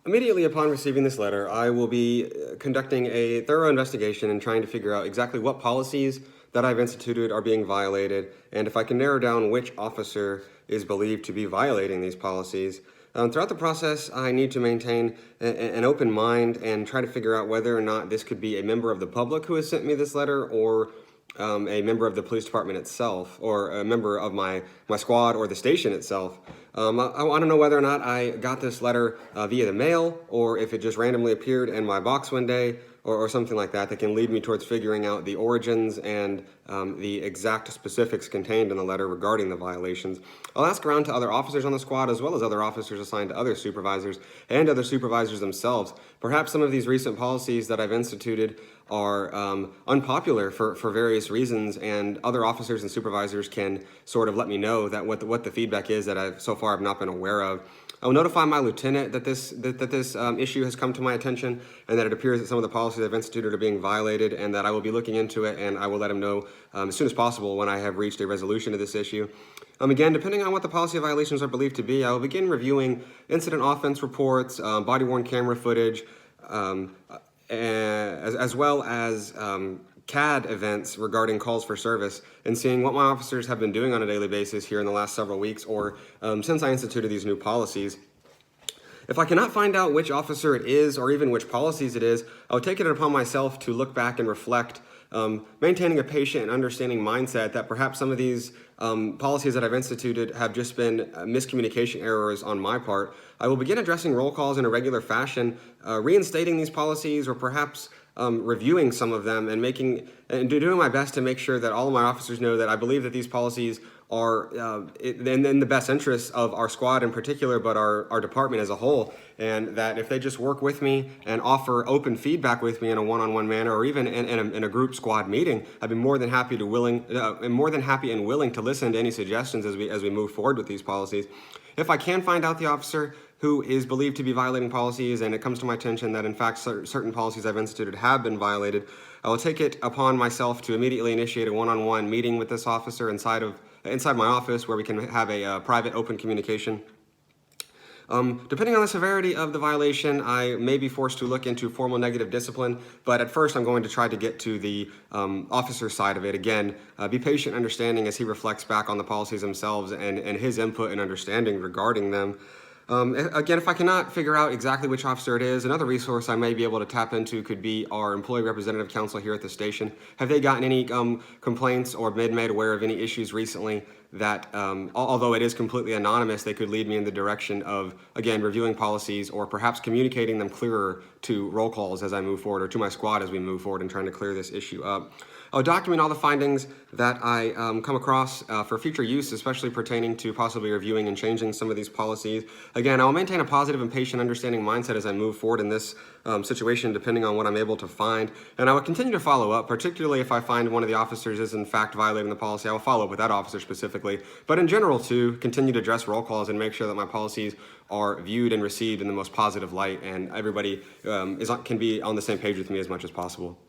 Immediately upon receiving this letter, I will be conducting a thorough investigation and trying to figure out exactly what policies that I've instituted are being violated, and if I can narrow down which officer is believed to be violating these policies. Throughout the process, I need to maintain an open mind and try to figure out whether or not this could be a member of the public who has sent me this letter, or a member of the police department itself, or a member of my squad or the station itself. I want to know whether or not I got this letter via the mail, or if it just randomly appeared in my box one day, or something like that can lead me towards figuring out the origins and the exact specifics contained in the letter regarding the violations. I'll ask around to other officers on the squad, as well as other officers assigned to other supervisors and other supervisors themselves. Perhaps some of these recent policies that I've instituted are unpopular for various reasons, and other officers and supervisors can sort of let me know that what the feedback is that I've so far have not been aware of. I will notify my lieutenant that this issue has come to my attention, and that it appears that some of the policies I've instituted are being violated, and that I will be looking into it, and I will let him know as soon as possible when I have reached a resolution to this issue. Again, depending on what the policy violations are believed to be, I will begin reviewing incident offense reports, body-worn camera footage, as well as CAD events regarding calls for service, and seeing what my officers have been doing on a daily basis here in the last several weeks, or since I instituted these new policies. If I cannot find out which officer it is, or even which policies it is, I'll take it upon myself to look back and reflect, maintaining a patient and understanding mindset that perhaps some of these policies that I've instituted have just been miscommunication errors on my part. I will begin addressing roll calls in a regular fashion, reinstating these policies, or perhaps reviewing some of them, and doing my best to make sure that all of my officers know that I believe that these policies are in the best interests of our squad in particular, but our department as a whole, and that if they just work with me and offer open feedback with me in a one-on-one manner, or even in a group squad meeting, I'd be more than happy and willing to listen to any suggestions as we move forward with these policies. If I can find out the officer who is believed to be violating policies, and it comes to my attention that in fact certain policies I've instituted have been violated, I will take it upon myself to immediately initiate a one-on-one meeting with this officer inside my office, where we can have a private, open communication. Depending on the severity of the violation, I may be forced to look into formal negative discipline, but at first I'm going to try to get to the officer side of it. Again, be patient, understanding as he reflects back on the policies themselves and his input and understanding regarding them. Again, if I cannot figure out exactly which officer it is, another resource I may be able to tap into could be our Employee Representative Council here at the station. Have they gotten any complaints or been made aware of any issues recently that, although it is completely anonymous, they could lead me in the direction of, again, reviewing policies, or perhaps communicating them clearer to roll calls as I move forward, or to my squad as we move forward, and trying to clear this issue up. I'll document all the findings that I come across for future use, especially pertaining to possibly reviewing and changing some of these policies. Again, I'll maintain a positive and patient understanding mindset as I move forward in this situation, depending on what I'm able to find. And I will continue to follow up, particularly if I find one of the officers is in fact violating the policy. I will follow up with that officer specifically. But in general, too, continue to address roll calls and make sure that my policies are viewed and received in the most positive light, and everybody can be on the same page with me as much as possible.